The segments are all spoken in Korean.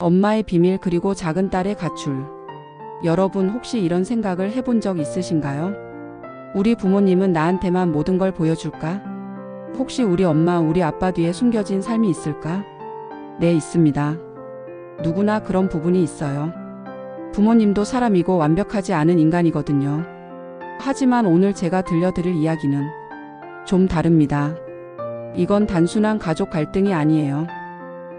엄마의 비밀 그리고 작은 딸의 가출. 여러분 혹시 이런 생각을 해본 적 있으신가요? 우리 부모님은 나한테만 모든 걸 보여줄까? 혹시 우리 엄마, 우리 아빠 뒤에 숨겨진 삶이 있을까? 네, 있습니다. 누구나 그런 부분이 있어요. 부모님도 사람이고 완벽하지 않은 인간이거든요. 하지만 오늘 제가 들려드릴 이야기는 좀 다릅니다. 이건 단순한 가족 갈등이 아니에요.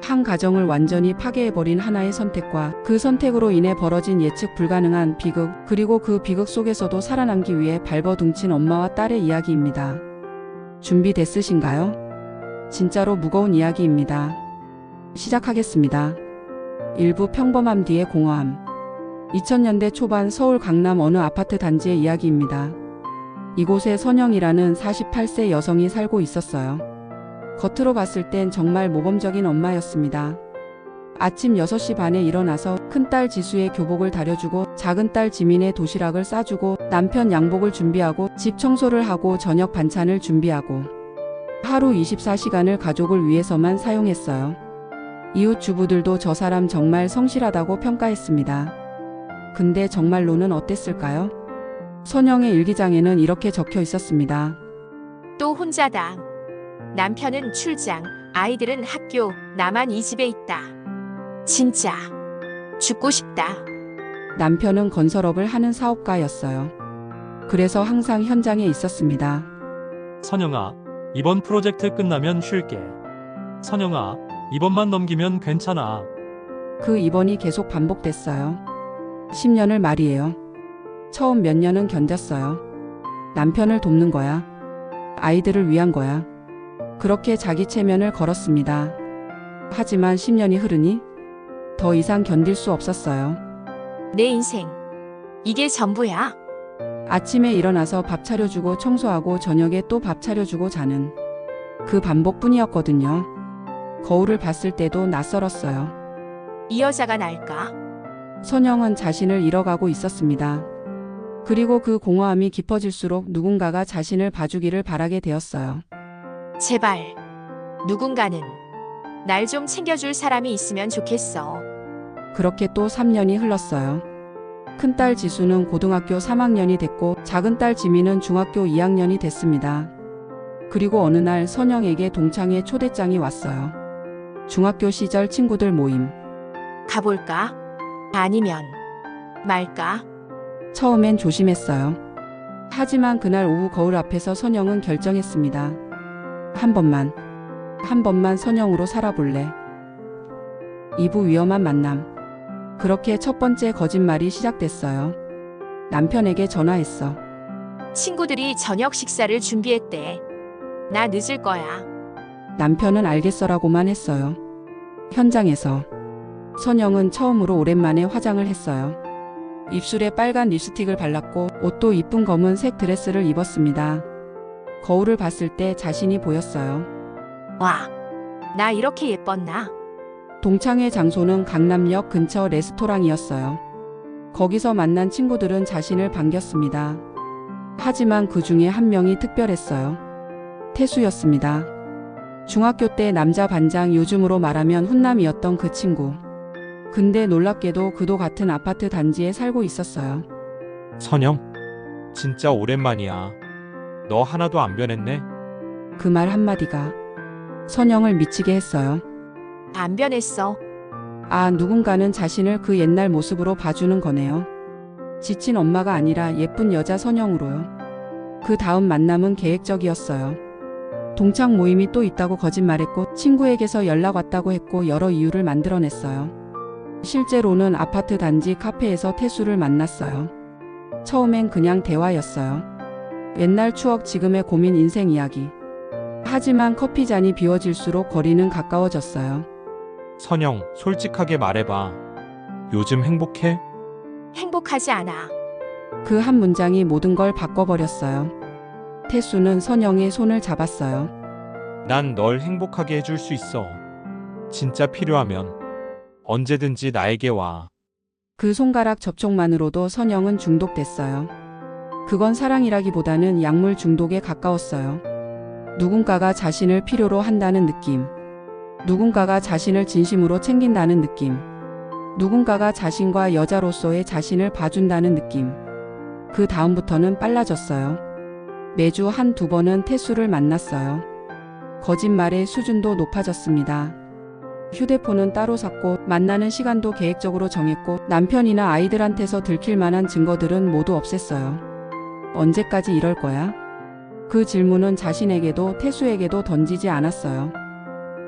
한 가정을 완전히 파괴해버린 하나의 선택과 그 선택으로 인해 벌어진 예측 불가능한 비극, 그리고 그 비극 속에서도 살아남기 위해 발버둥친 엄마와 딸의 이야기입니다. 준비됐으신가요? 진짜로 무거운 이야기입니다. 시작하겠습니다. 일부 평범함 뒤의 공허함. 2000년대 초반 서울 강남 어느 아파트 단지의 이야기입니다. 이곳에 선영이라는 48세 여성이 살고 있었어요. 겉으로 봤을 땐 정말 모범적인 엄마였습니다. 아침 6시 반에 일어나서 큰딸 지수의 교복을 다려주고 작은딸 지민의 도시락을 싸주고 남편 양복을 준비하고 집 청소를 하고 저녁 반찬을 준비하고 하루 24시간을 가족을 위해서만 사용했어요. 이웃 주부들도 저 사람 정말 성실하다고 평가했습니다. 근데 정말로는 어땠을까요? 선영의 일기장에는 이렇게 적혀 있었습니다. 또 혼자다. 남편은 출장, 아이들은 학교, 나만 이 집에 있다. 진짜 죽고 싶다. 남편은 건설업을 하는 사업가였어요. 그래서 항상 현장에 있었습니다. 선영아, 이번 프로젝트 끝나면 쉴게. 선영아, 이번만 넘기면 괜찮아. 그 이번이 계속 반복됐어요. 10년을 말이에요. 처음 몇 년은 견뎠어요. 남편을 돕는 거야. 아이들을 위한 거야. 그렇게 자기 체면을 걸었습니다. 하지만 10년이 흐르니 더 이상 견딜 수 없었어요. 내 인생. 이게 전부야. 아침에 일어나서 밥 차려주고 청소하고 저녁에 또 밥 차려주고 자는 그 반복뿐이었거든요. 거울을 봤을 때도 낯설었어요. 이 여자가 날까? 선영은 자신을 잃어가고 있었습니다. 그리고 그 공허함이 깊어질수록 누군가가 자신을 봐주기를 바라게 되었어요. 제발. 누군가는 날 좀 챙겨줄 사람이 있으면 좋겠어. 그렇게 또 3년이 흘렀어요. 큰딸 지수는 고등학교 3학년이 됐고 작은딸 지민은 중학교 2학년이 됐습니다. 그리고 어느 날 선영에게 동창회 초대장이 왔어요. 중학교 시절 친구들 모임. 가볼까? 아니면 말까? 처음엔 조심했어요. 하지만 그날 오후 거울 앞에서 선영은 결정했습니다. 한 번만 선영으로 살아볼래. 2부 위험한 만남. 그렇게 첫 번째 거짓말이 시작됐어요. 남편에게 전화했어. 친구들이 저녁 식사를 준비했대. 나 늦을 거야. 남편은 알겠어라고만 했어요. 현장에서 선영은 처음으로 오랜만에 화장을 했어요. 입술에 빨간 립스틱을 발랐고 옷도 이쁜 검은색 드레스를 입었습니다. 거울을 봤을 때 자신이 보였어요. 와, 나 이렇게 예뻤나? 동창회 장소는 강남역 근처 레스토랑이었어요. 거기서 만난 친구들은 자신을 반겼습니다. 하지만 그 중에 한 명이 특별했어요. 태수였습니다. 중학교 때 남자 반장, 요즘으로 말하면 훈남이었던 그 친구. 근데 놀랍게도 그도 같은 아파트 단지에 살고 있었어요. 선영, 진짜 오랜만이야. 너 하나도 안 변했네. 그 말 한마디가 선영을 미치게 했어요. 안 변했어. 아, 누군가는 자신을 그 옛날 모습으로 봐주는 거네요. 지친 엄마가 아니라 예쁜 여자 선영으로요. 그 다음 만남은 계획적이었어요. 동창 모임이 또 있다고 거짓말했고 친구에게서 연락 왔다고 했고 여러 이유를 만들어냈어요. 실제로는 아파트 단지 카페에서 태수를 만났어요. 처음엔 그냥 대화였어요. 옛날 추억, 지금의 고민, 인생 이야기. 하지만 커피잔이 비워질수록 거리는 가까워졌어요. 선영, 솔직하게 말해봐. 요즘 행복해? 행복하지 않아. 그 한 문장이 모든 걸 바꿔버렸어요. 태수는 선영의 손을 잡았어요. 난 널 행복하게 해줄 수 있어. 진짜 필요하면 언제든지 나에게 와. 그 손가락 접촉만으로도 선영은 중독됐어요. 그건 사랑이라기보다는 약물 중독에 가까웠어요. 누군가가 자신을 필요로 한다는 느낌. 누군가가 자신을 진심으로 챙긴다는 느낌. 누군가가 자신과 여자로서의 자신을 봐준다는 느낌. 그 다음부터는 빨라졌어요. 매주 한두 번은 태수를 만났어요. 거짓말의 수준도 높아졌습니다. 휴대폰은 따로 샀고 만나는 시간도 계획적으로 정했고 남편이나 아이들한테서 들킬 만한 증거들은 모두 없앴어요. 언제까지 이럴 거야? 그 질문은 자신에게도 태수에게도 던지지 않았어요.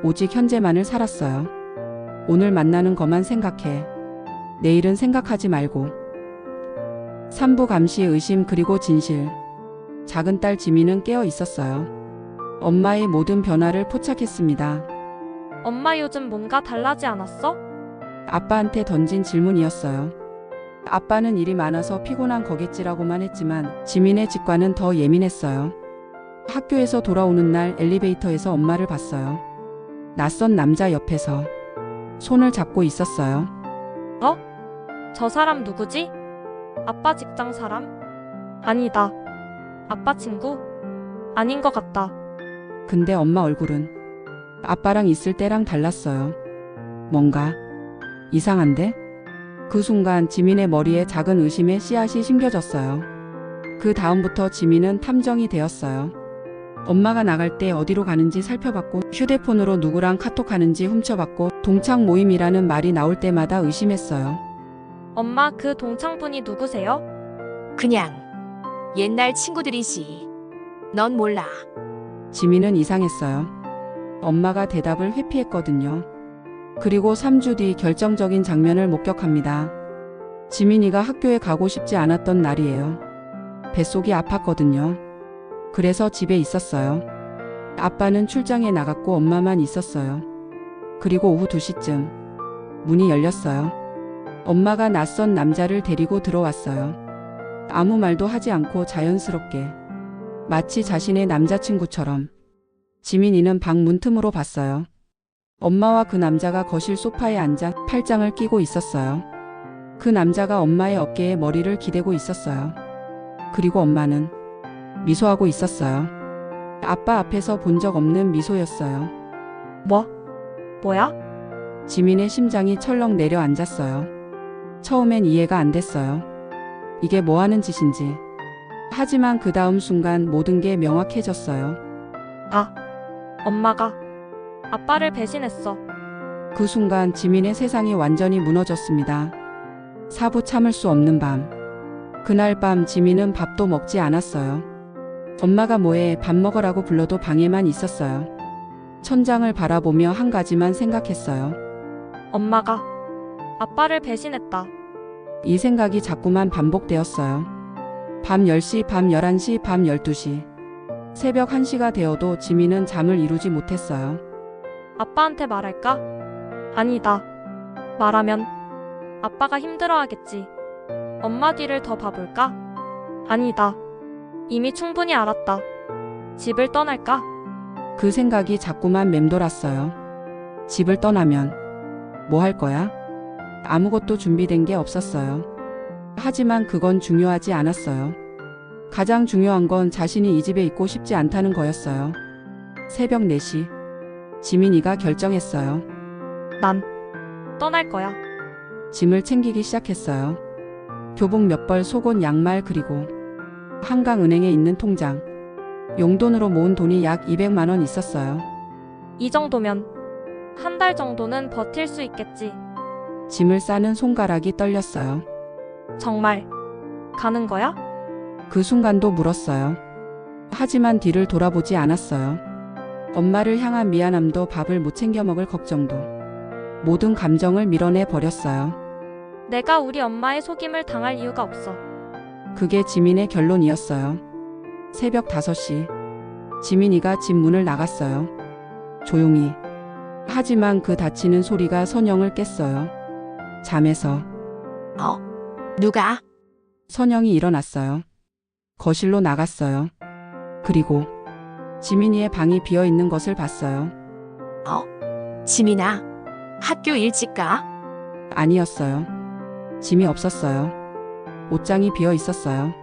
오직 현재만을 살았어요. 오늘 만나는 것만 생각해. 내일은 생각하지 말고. 삼부 감시, 의심 그리고 진실. 작은 딸 지민은 깨어 있었어요. 엄마의 모든 변화를 포착했습니다. 엄마 요즘 뭔가 달라지 않았어? 아빠한테 던진 질문이었어요. 아빠는 일이 많아서 피곤한 거겠지라고만 했지만 지민의 직관은 더 예민했어요. 학교에서 돌아오는 날 엘리베이터에서 엄마를 봤어요. 낯선 남자 옆에서 손을 잡고 있었어요. 저 사람 누구지? 아빠 직장 사람? 아니다. 아빠 친구? 아닌 것 같다. 근데 엄마 얼굴은 아빠랑 있을 때랑 달랐어요. 뭔가 이상한데? 그 순간 지민의 머리에 작은 의심의 씨앗이 심겨졌어요. 그 다음부터 지민은 탐정이 되었어요. 엄마가 나갈 때 어디로 가는지 살펴봤고 휴대폰으로 누구랑 카톡하는지 훔쳐봤고 동창 모임이라는 말이 나올 때마다 의심했어요. 엄마 그 동창분이 누구세요? 그냥 옛날 친구들이지. 넌 몰라. 지민은 이상했어요. 엄마가 대답을 회피했거든요. 그리고 3주 뒤 결정적인 장면을 목격합니다. 지민이가 학교에 가고 싶지 않았던 날이에요. 뱃속이 아팠거든요. 그래서 집에 있었어요. 아빠는 출장에 나갔고 엄마만 있었어요. 그리고 오후 2시쯤 문이 열렸어요. 엄마가 낯선 남자를 데리고 들어왔어요. 아무 말도 하지 않고 자연스럽게. 마치 자신의 남자친구처럼. 지민이는 방 문틈으로 봤어요. 엄마와 그 남자가 거실 소파에 앉아 팔짱을 끼고 있었어요. 그 남자가 엄마의 어깨에 머리를 기대고 있었어요. 그리고 엄마는 미소하고 있었어요. 아빠 앞에서 본 적 없는 미소였어요. 뭐야? 지민의 심장이 철렁 내려앉았어요. 처음엔 이해가 안 됐어요. 이게 뭐 하는 짓인지. 하지만 그 다음 순간 모든 게 명확해졌어요. 엄마가 아빠를 배신했어. 그 순간 지민의 세상이 완전히 무너졌습니다. 사부 참을 수 없는 밤. 그날 밤 지민은 밥도 먹지 않았어요. 엄마가 뭐해 밥 먹으라고 불러도 방에만 있었어요. 천장을 바라보며 한 가지만 생각했어요. 엄마가 아빠를 배신했다. 이 생각이 자꾸만 반복되었어요. 밤 10시, 밤 11시, 밤 12시. 새벽 1시가 되어도 지민은 잠을 이루지 못했어요. 아빠한테 말할까? 아니다. 말하면 아빠가 힘들어하겠지. 엄마 뒤를 더 봐볼까? 아니다. 이미 충분히 알았다. 집을 떠날까? 그 생각이 자꾸만 맴돌았어요. 집을 떠나면 뭐 할 거야? 아무것도 준비된 게 없었어요. 하지만 그건 중요하지 않았어요. 가장 중요한 건 자신이 이 집에 있고 싶지 않다는 거였어요. 새벽 4시. 지민이가 결정했어요. 난 떠날 거야. 짐을 챙기기 시작했어요. 교복 몇 벌, 속옷, 양말 그리고 한강은행에 있는 통장. 용돈으로 모은 돈이 약 200만 원 있었어요. 이 정도면 한 달 정도는 버틸 수 있겠지. 짐을 싸는 손가락이 떨렸어요. 정말 가는 거야? 그 순간도 물었어요. 하지만 뒤를 돌아보지 않았어요. 엄마를 향한 미안함도 밥을 못 챙겨 먹을 걱정도 모든 감정을 밀어내 버렸어요. 내가 우리 엄마의 속임을 당할 이유가 없어. 그게 지민의 결론이었어요. 새벽 5시. 지민이가 집 문을 나갔어요. 조용히. 하지만 그 닫히는 소리가 선영을 깼어요. 잠에서. 누가? 선영이 일어났어요. 거실로 나갔어요. 그리고 지민이의 방이 비어 있는 것을 봤어요. 지민아, 학교 일찍 가? 아니었어요. 짐이 없었어요. 옷장이 비어 있었어요.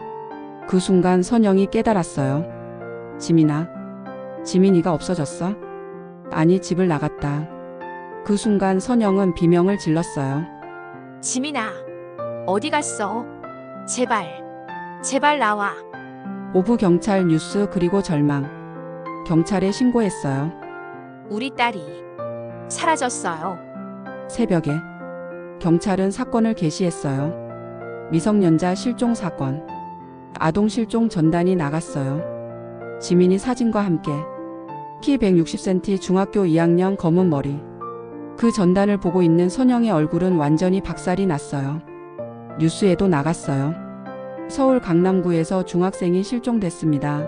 그 순간 선영이 깨달았어요. 지민아, 지민이가 없어졌어? 아니, 집을 나갔다. 그 순간 선영은 비명을 질렀어요. 지민아, 어디 갔어? 제발, 제발 나와. 오부 경찰 뉴스 그리고 절망. 경찰에 신고했어요. 우리 딸이 사라졌어요. 새벽에 경찰은 사건을 게시했어요. 미성년자 실종 사건. 아동 실종 전단이 나갔어요. 지민이 사진과 함께 키 160cm 중학교 2학년 검은 머리. 그 전단을 보고 있는 선영의 얼굴은 완전히 박살이 났어요. 뉴스에도 나갔어요. 서울 강남구에서 중학생이 실종됐습니다.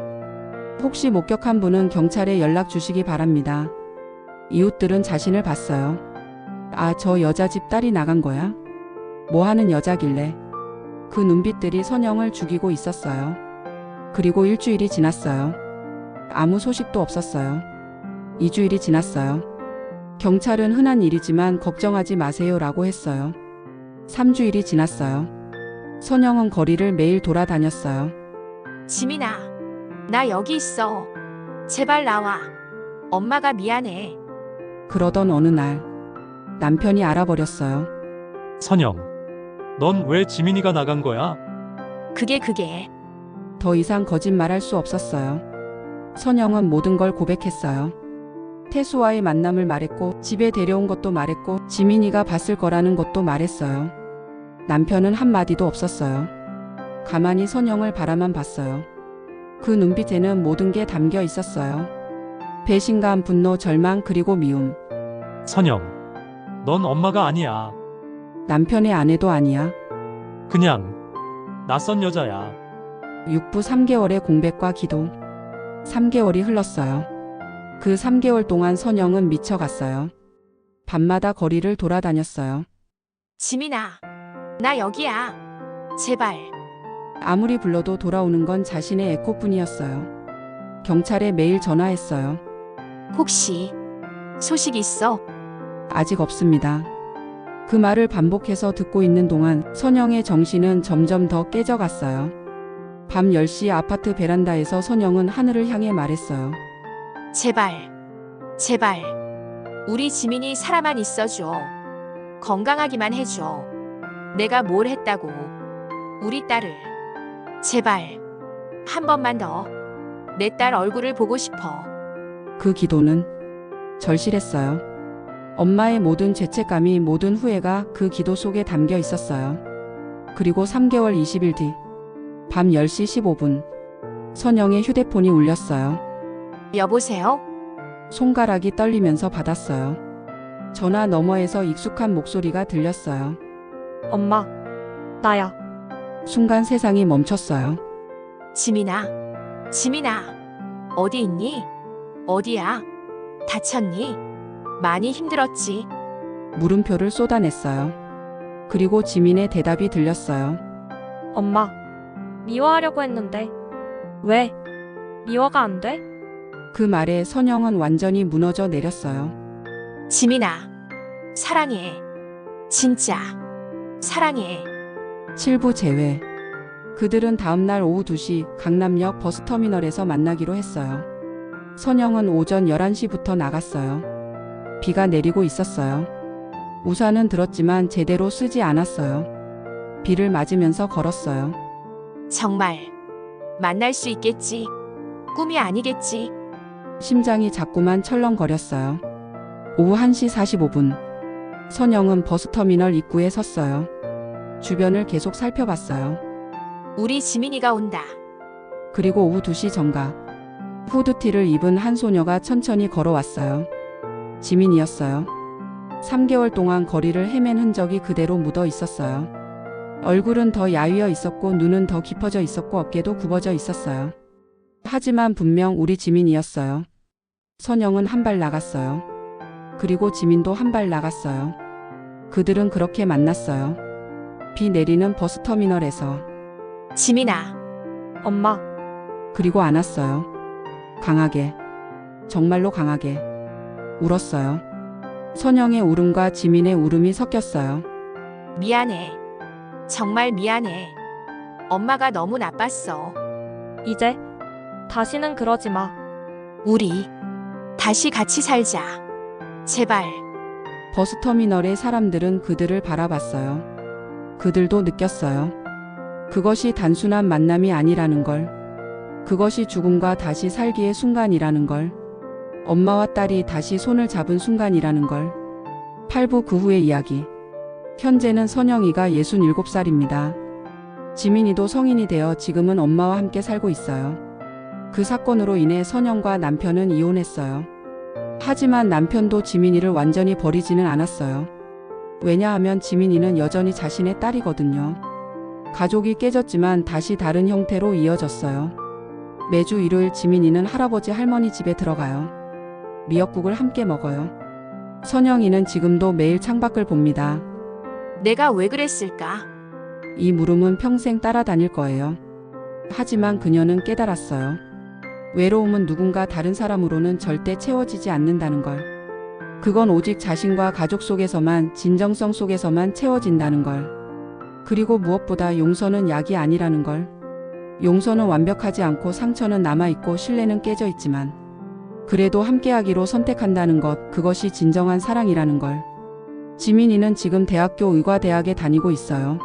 혹시 목격한 분은 경찰에 연락 주시기 바랍니다. 이웃들은 자신을 봤어요. 아, 저 여자 집 딸이 나간 거야? 뭐 하는 여자길래? 그 눈빛들이 선영을 죽이고 있었어요. 그리고 일주일이 지났어요. 아무 소식도 없었어요. 2주일이 지났어요. 경찰은 흔한 일이지만 걱정하지 마세요라고 했어요. 3주일이 지났어요. 선영은 거리를 매일 돌아다녔어요. 지민아, 나 여기 있어. 제발 나와. 엄마가 미안해. 그러던 어느 날 남편이 알아버렸어요. 선영, 넌 왜 지민이가 나간 거야? 그게 더 이상 거짓말할 수 없었어요. 선영은 모든 걸 고백했어요. 태수와의 만남을 말했고 집에 데려온 것도 말했고 지민이가 봤을 거라는 것도 말했어요. 남편은 한마디도 없었어요. 가만히 선영을 바라만 봤어요. 그 눈빛에는 모든 게 담겨 있었어요. 배신감, 분노, 절망, 그리고 미움. 선영, 넌 엄마가 아니야. 남편의 아내도 아니야. 그냥 낯선 여자야. 육부 3개월의 공백과 기도. 3개월이 흘렀어요. 그 3개월 동안 선영은 미쳐갔어요. 밤마다 거리를 돌아다녔어요. 지민아, 나 여기야. 제발. 아무리 불러도 돌아오는 건 자신의 에코뿐이었어요. 경찰에 매일 전화했어요. 혹시 소식 있어? 아직 없습니다. 그 말을 반복해서 듣고 있는 동안 선영의 정신은 점점 더 깨져갔어요. 밤 10시 아파트 베란다에서 선영은 하늘을 향해 말했어요. 제발, 제발. 우리 지민이 살아만 있어줘. 건강하기만 해줘. 내가 뭘 했다고. 우리 딸을. 제발. 한 번만 더. 내 딸 얼굴을 보고 싶어. 그 기도는 절실했어요. 엄마의 모든 죄책감이, 모든 후회가 그 기도 속에 담겨 있었어요. 그리고 3개월 20일 뒤, 밤 10시 15분, 선영의 휴대폰이 울렸어요. 여보세요? 손가락이 떨리면서 받았어요. 전화 너머에서 익숙한 목소리가 들렸어요. 엄마, 나야. 순간 세상이 멈췄어요. 지민아, 지민아. 어디 있니? 어디야? 다쳤니? 많이 힘들었지? 물음표를 쏟아냈어요. 그리고 지민의 대답이 들렸어요. 엄마, 미워하려고 했는데. 왜? 미워가 안 돼? 그 말에 선영은 완전히 무너져 내렸어요. 지민아, 사랑해. 진짜, 사랑해. 7부 제외. 그들은 다음날 오후 2시 강남역 버스터미널에서 만나기로 했어요. 선영은 오전 11시부터 나갔어요. 비가 내리고 있었어요. 우산은 들었지만 제대로 쓰지 않았어요. 비를 맞으면서 걸었어요. 정말 만날 수 있겠지. 꿈이 아니겠지. 심장이 자꾸만 철렁거렸어요. 오후 1시 45분. 선영은 버스터미널 입구에 섰어요. 주변을 계속 살펴봤어요. 우리 지민이가 온다. 그리고 오후 2시 정각. 후드티를 입은 한 소녀가 천천히 걸어왔어요. 지민이었어요. 3개월 동안 거리를 헤맨 흔적이 그대로 묻어 있었어요. 얼굴은 더 야위어 있었고 눈은 더 깊어져 있었고 어깨도 굽어져 있었어요. 하지만 분명 우리 지민이었어요. 선영은 한 발 나갔어요. 그리고 지민도 한 발 나갔어요. 그들은 그렇게 만났어요. 비 내리는 버스터미널에서. 지민아, 엄마, 그리고 안았어요. 강하게. 정말로 강하게. 울었어요. 선영의 울음과 지민의 울음이 섞였어요. 미안해. 정말 미안해. 엄마가 너무 나빴어. 이제 다시는 그러지 마. 우리 다시 같이 살자. 제발. 버스터미널의 사람들은 그들을 바라봤어요. 그들도 느꼈어요. 그것이 단순한 만남이 아니라는 걸. 그것이 죽음과 다시 살기의 순간이라는 걸. 엄마와 딸이 다시 손을 잡은 순간이라는 걸. 8부 그 후의 이야기. 현재는 선영이가 67살입니다. 지민이도 성인이 되어 지금은 엄마와 함께 살고 있어요. 그 사건으로 인해 선영과 남편은 이혼했어요. 하지만 남편도 지민이를 완전히 버리지는 않았어요. 왜냐하면 지민이는 여전히 자신의 딸이거든요. 가족이 깨졌지만 다시 다른 형태로 이어졌어요. 매주 일요일 지민이는 할아버지 할머니 집에 들어가요. 미역국을 함께 먹어요. 선영이는 지금도 매일 창밖을 봅니다. 내가 왜 그랬을까? 이 물음은 평생 따라다닐 거예요. 하지만 그녀는 깨달았어요. 외로움은 누군가 다른 사람으로는 절대 채워지지 않는다는 걸. 그건 오직 자신과 가족 속에서만, 진정성 속에서만 채워진다는 걸. 그리고 무엇보다 용서는 약이 아니라는 걸. 용서는 완벽하지 않고 상처는 남아있고 신뢰는 깨져 있지만 그래도 함께하기로 선택한다는 것, 그것이 진정한 사랑이라는 걸. 지민이는 지금 대학교 의과대학에 다니고 있어요.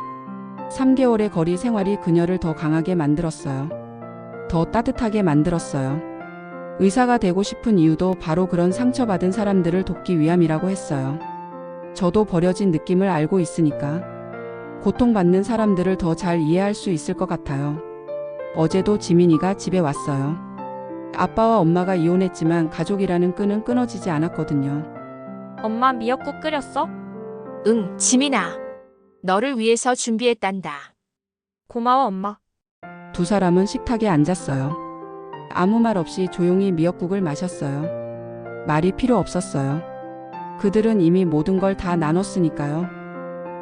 3개월의 거리 생활이 그녀를 더 강하게 만들었어요. 더 따뜻하게 만들었어요. 의사가 되고 싶은 이유도 바로 그런 상처받은 사람들을 돕기 위함이라고 했어요. 저도 버려진 느낌을 알고 있으니까 고통받는 사람들을 더 잘 이해할 수 있을 것 같아요. 어제도 지민이가 집에 왔어요. 아빠와 엄마가 이혼했지만 가족이라는 끈은 끊어지지 않았거든요. 엄마 미역국 끓였어? 응, 지민아. 너를 위해서 준비했단다. 고마워, 엄마. 두 사람은 식탁에 앉았어요. 아무 말 없이 조용히 미역국을 마셨어요. 말이 필요 없었어요. 그들은 이미 모든 걸 다 나눴으니까요.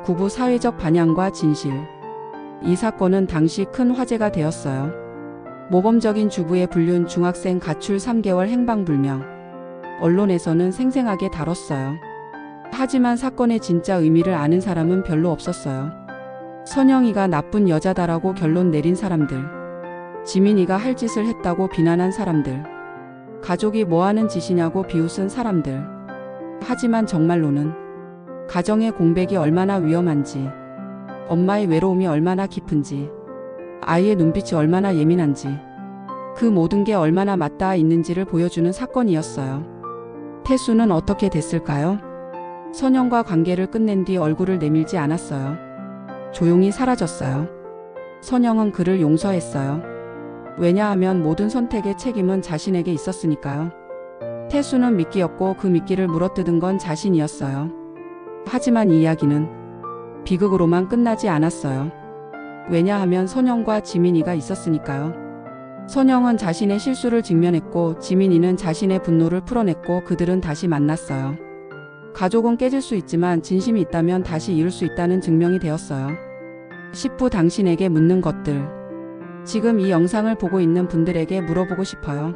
구부 사회적 반향과 진실. 이 사건은 당시 큰 화제가 되었어요. 모범적인 주부의 불륜, 중학생 가출 3개월 행방불명. 언론에서는 생생하게 다뤘어요. 하지만 사건의 진짜 의미를 아는 사람은 별로 없었어요. 선영이가 나쁜 여자다라고 결론 내린 사람들. 지민이가 할 짓을 했다고 비난한 사람들. 가족이 뭐하는 짓이냐고 비웃은 사람들. 하지만 정말로는 가정의 공백이 얼마나 위험한지, 엄마의 외로움이 얼마나 깊은지, 아이의 눈빛이 얼마나 예민한지, 그 모든 게 얼마나 맞닿아 있는지를 보여주는 사건이었어요. 태수는 어떻게 됐을까요? 선영과 관계를 끝낸 뒤 얼굴을 내밀지 않았어요. 조용히 사라졌어요. 선영은 그를 용서했어요. 왜냐하면 모든 선택의 책임은 자신에게 있었으니까요. 태수는 미끼였고 그 미끼를 물어뜯은 건 자신이었어요. 하지만 이 이야기는 비극으로만 끝나지 않았어요. 왜냐하면 선영과 지민이가 있었으니까요. 선영은 자신의 실수를 직면했고 지민이는 자신의 분노를 풀어냈고 그들은 다시 만났어요. 가족은 깨질 수 있지만 진심이 있다면 다시 이룰 수 있다는 증명이 되었어요. 10부 당신에게 묻는 것들. 지금 이 영상을 보고 있는 분들에게 물어보고 싶어요.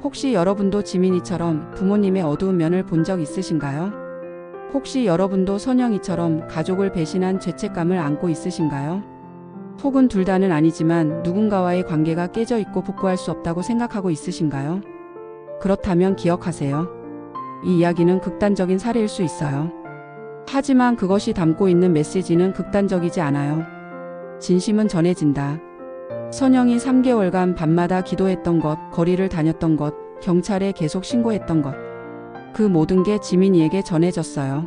혹시 여러분도 지민이처럼 부모님의 어두운 면을 본 적 있으신가요? 혹시 여러분도 선영이처럼 가족을 배신한 죄책감을 안고 있으신가요? 혹은 둘 다는 아니지만 누군가와의 관계가 깨져 있고 복구할 수 없다고 생각하고 있으신가요? 그렇다면 기억하세요. 이 이야기는 극단적인 사례일 수 있어요. 하지만 그것이 담고 있는 메시지는 극단적이지 않아요. 진심은 전해진다. 선영이 3개월간 밤마다 기도했던 것, 거리를 다녔던 것, 경찰에 계속 신고했던 것. 그 모든 게 지민이에게 전해졌어요.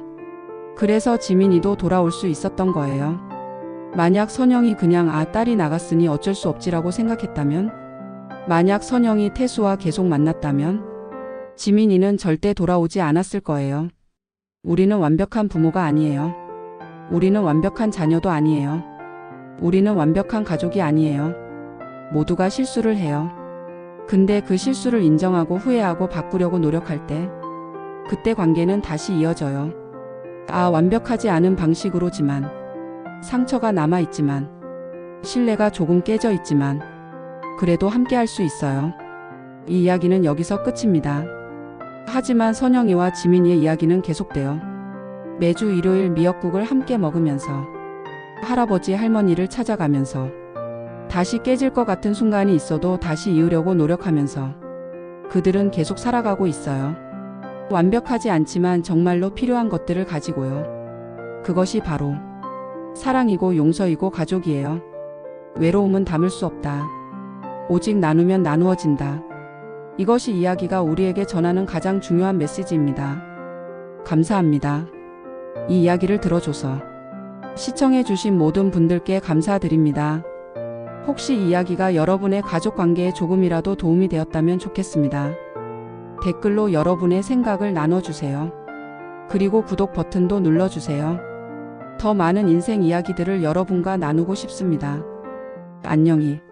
그래서 지민이도 돌아올 수 있었던 거예요. 만약 선영이 그냥 딸이 나갔으니 어쩔 수 없지라고 생각했다면, 만약 선영이 태수와 계속 만났다면, 지민이는 절대 돌아오지 않았을 거예요. 우리는 완벽한 부모가 아니에요. 우리는 완벽한 자녀도 아니에요. 우리는 완벽한 가족이 아니에요. 모두가 실수를 해요. 근데 그 실수를 인정하고 후회하고 바꾸려고 노력할 때, 그때 관계는 다시 이어져요. 완벽하지 않은 방식으로지만, 상처가 남아있지만, 신뢰가 조금 깨져 있지만, 그래도 함께 할 수 있어요. 이 이야기는 여기서 끝입니다. 하지만 선영이와 지민이의 이야기는 계속돼요. 매주 일요일 미역국을 함께 먹으면서, 할아버지 할머니를 찾아가면서, 다시 깨질 것 같은 순간이 있어도 다시 이으려고 노력하면서, 그들은 계속 살아가고 있어요. 완벽하지 않지만 정말로 필요한 것들을 가지고요. 그것이 바로 사랑이고 용서이고 가족이에요. 외로움은 담을 수 없다. 오직 나누면 나누어진다. 이것이 이야기가 우리에게 전하는 가장 중요한 메시지입니다. 감사합니다. 이 이야기를 들어줘서. 시청해주신 모든 분들께 감사드립니다. 혹시 이 이야기가 여러분의 가족 관계에 조금이라도 도움이 되었다면 좋겠습니다. 댓글로 여러분의 생각을 나눠주세요. 그리고 구독 버튼도 눌러주세요. 더 많은 인생 이야기들을 여러분과 나누고 싶습니다. 안녕히.